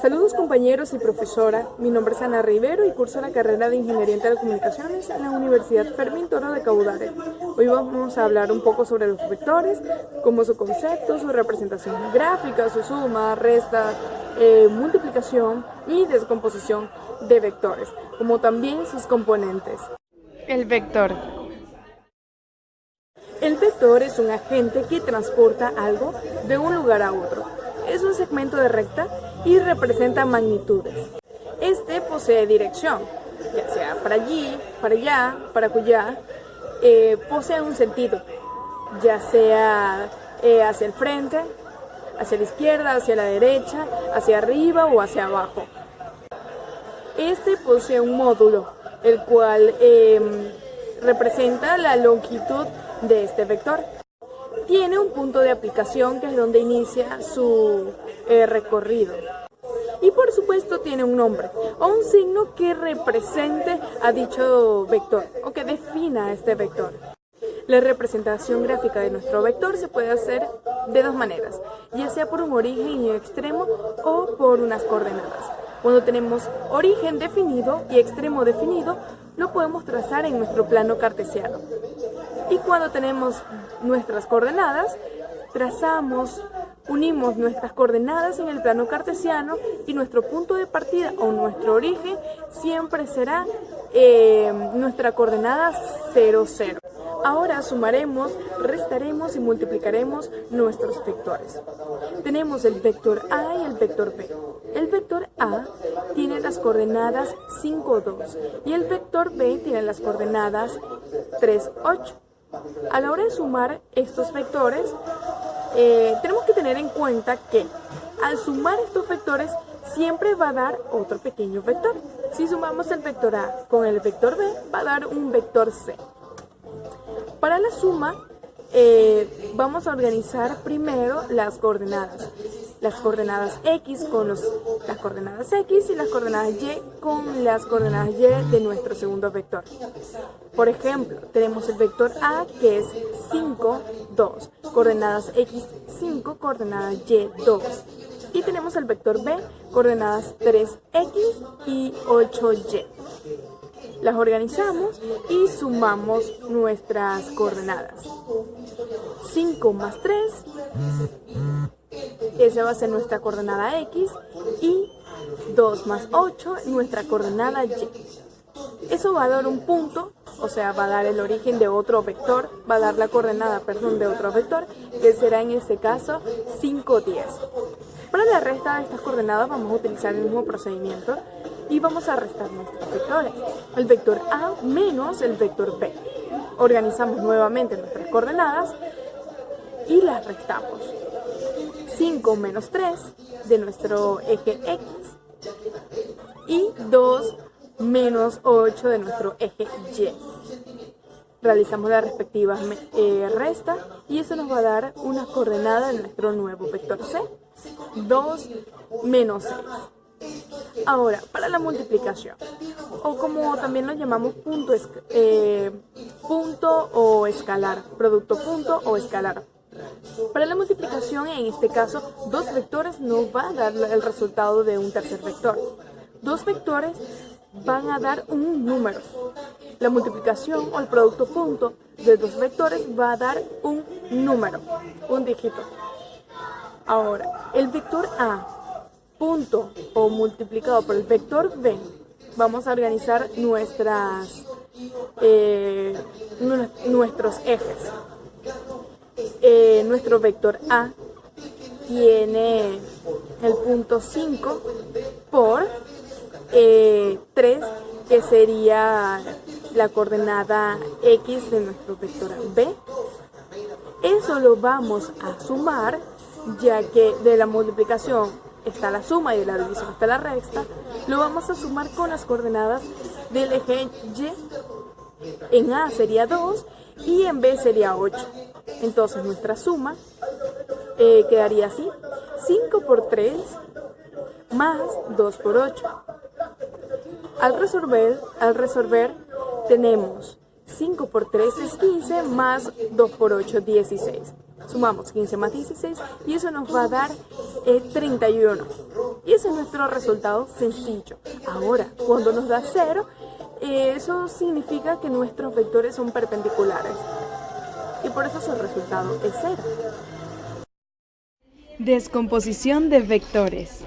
Saludos compañeros y profesora, mi nombre es Ana Rivero y curso la carrera de Ingeniería en Telecomunicaciones en la Universidad Fermín Toro de Caudare. Hoy vamos a hablar un poco sobre los vectores, como su concepto, su representación gráfica, su suma, resta, multiplicación y descomposición de vectores, como también sus componentes. El vector. El vector es un agente que transporta algo de un lugar a otro. Es un segmento de recta y representa magnitudes. Este posee dirección, ya sea para allí, para allá, para acullá. Posee un sentido, ya sea hacia el frente, hacia la izquierda, hacia la derecha, hacia arriba o hacia abajo. Este posee un módulo, el cual representa la longitud de este vector. Tiene un punto de aplicación que es donde inicia su recorrido. Y por supuesto tiene un nombre o un signo que represente a dicho vector o que defina a este vector. La representación gráfica de nuestro vector se puede hacer de dos maneras, ya sea por un origen y un extremo o por unas coordenadas. Cuando tenemos origen definido y extremo definido, lo podemos trazar en nuestro plano cartesiano. Y cuando tenemos nuestras coordenadas, unimos nuestras coordenadas en el plano cartesiano y nuestro punto de partida o nuestro origen siempre será nuestra coordenada 0, 0. Ahora sumaremos, restaremos y multiplicaremos nuestros vectores. Tenemos el vector A y el vector B. El vector A tiene las coordenadas 5, 2 y el vector B tiene las coordenadas 3, 8. A la hora de sumar estos vectores, tenemos que tener en cuenta que al sumar estos vectores siempre va a dar otro pequeño vector. Si sumamos el vector A con el vector B, va a dar un vector C. Para la suma, vamos a organizar primero las coordenadas. Las coordenadas X con las coordenadas X y las coordenadas Y con las coordenadas Y de nuestro segundo vector. Por ejemplo, tenemos el vector A que es 5, 2, coordenadas X 5, coordenadas Y 2. Y tenemos el vector B, coordenadas 3X y 8Y. Las organizamos y sumamos nuestras coordenadas. 5 más 3, esa va a ser nuestra coordenada X, y 2 más 8, nuestra coordenada Y. Eso va a dar un punto, o sea, va a dar el origen de otro vector, va a dar la coordenada, de otro vector, que será en este caso 5, 10. Para la resta de estas coordenadas vamos a utilizar el mismo procedimiento y vamos a restar nuestros vectores. El vector A menos el vector B. Organizamos nuevamente nuestras coordenadas y las restamos. 5 menos 3 de nuestro eje X y 2 menos 8 de nuestro eje Y. Realizamos la respectiva resta y eso nos va a dar una coordenada de nuestro nuevo vector C, 2 menos 6. Ahora, para la multiplicación, o como también lo llamamos punto o escalar, producto punto o escalar. Para la multiplicación, en este caso, dos vectores nos va a dar el resultado de un tercer vector. Dos vectores van a dar un número. La multiplicación o el producto punto de dos vectores va a dar un número, un dígito. Ahora, el vector A punto o multiplicado por el vector B, vamos a organizar nuestros ejes. Nuestro vector A tiene el punto 5 por 3, que sería la coordenada X de nuestro vector B. Eso lo vamos a sumar, ya que de la multiplicación está la suma y de la división está la resta. Lo vamos a sumar con las coordenadas del eje Y. En A sería 2 y en B sería 8. Entonces nuestra suma quedaría así: 5 por 3 más 2 por 8. Al resolver tenemos 5 por 3 es 15 más 2 por 8 16. Sumamos 15 más 16 y eso nos va a dar 31. Y ese es nuestro resultado sencillo. Ahora, cuando nos da 0, eso significa que nuestros vectores son perpendiculares. Y por eso su resultado es 0. Descomposición de vectores.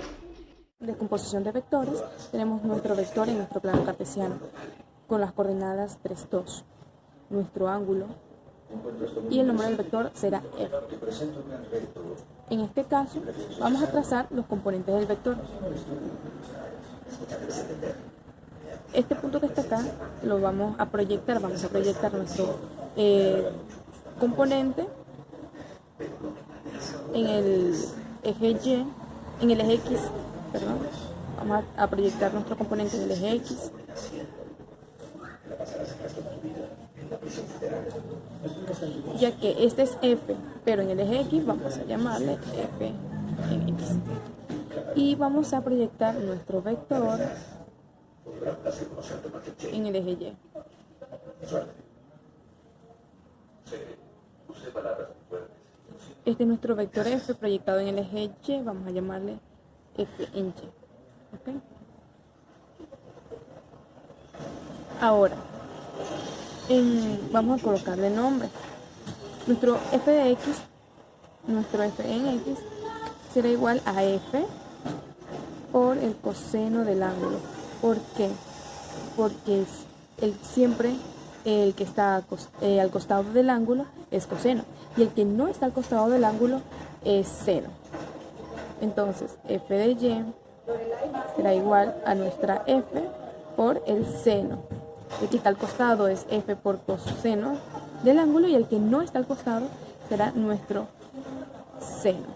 Descomposición de vectores, tenemos nuestro vector en nuestro plano cartesiano con las coordenadas 3, 2, nuestro ángulo y el nombre del vector será f. En este caso vamos a trazar los componentes del vector. Este punto que está acá lo vamos a proyectar nuestro componente en el eje Y, en el eje X. Perdón, vamos a proyectar nuestro componente en el eje X. Ya que este es f, pero en el eje X vamos a llamarle f en X. Y vamos a proyectar nuestro vector en el eje Y. Este es nuestro vector f proyectado en el eje Y, vamos a llamarle f en Y. ¿Okay? Ahora, vamos a colocarle nombre. Nuestro f de x, nuestro f en x, será igual a f por el coseno del ángulo. ¿Por qué? Porque siempre el que está al costado del ángulo es coseno y el que no está al costado del ángulo es seno. Entonces, f de y será igual a nuestra f por el seno. El que está al costado es f por coseno del ángulo y el que no está al costado será nuestro seno.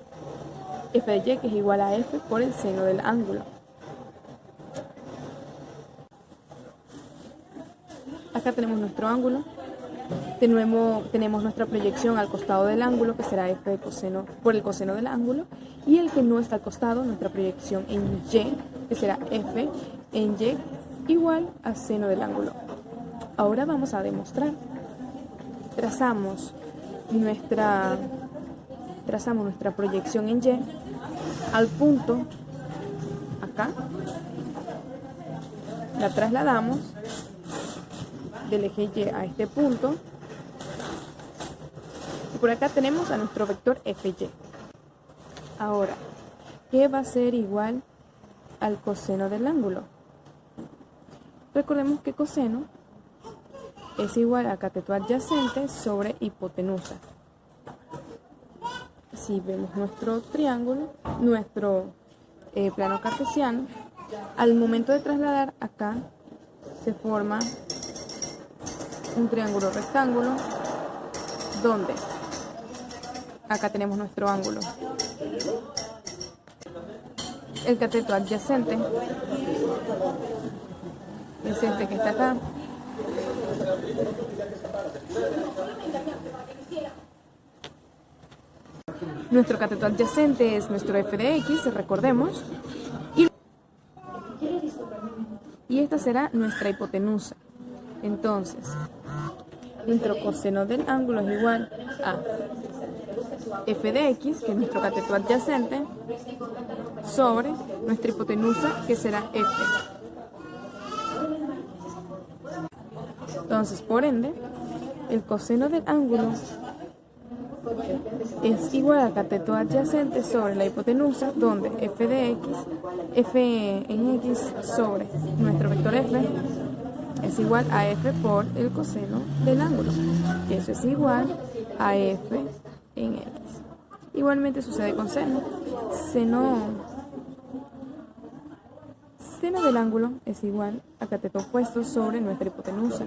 F de y que es igual a f por el seno del ángulo. Acá tenemos nuestro ángulo. De nuevo tenemos nuestra proyección al costado del ángulo que será f de coseno por el coseno del ángulo y el que no está al costado, nuestra proyección en y que será f en y igual a seno del ángulo. Ahora vamos a demostrar. Trazamos nuestra proyección en y al punto acá, la trasladamos del eje y a este punto y por acá tenemos a nuestro vector fy. Ahora, ¿qué va a ser igual al coseno del ángulo? Recordemos que coseno es igual a cateto adyacente sobre hipotenusa. Si vemos nuestro triángulo, nuestro plano cartesiano, al momento de trasladar acá se forma un triángulo rectángulo donde acá tenemos nuestro ángulo. El cateto adyacente es este que está acá. Nuestro cateto adyacente es nuestro f de x, recordemos. Y esta será nuestra hipotenusa. Entonces, nuestro coseno del ángulo es igual a f de x, que es nuestro cateto adyacente, sobre nuestra hipotenusa, que será f. Entonces, por ende, el coseno del ángulo es igual al cateto adyacente sobre la hipotenusa, donde f de x, f en x sobre nuestro vector f, es igual a f por el coseno del ángulo, que eso es igual a f en x. Igualmente sucede con seno. Seno del ángulo es igual a cateto opuesto sobre nuestra hipotenusa.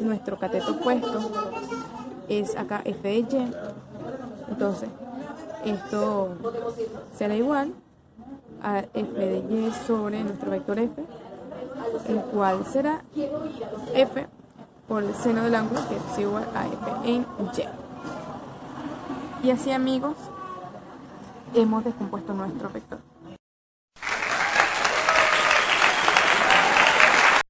Nuestro cateto opuesto es acá f de y. Entonces, esto será igual a f de y sobre nuestro vector f, el cual será f por el seno del ángulo, que es igual a f en y. Y así, amigos, hemos descompuesto nuestro vector.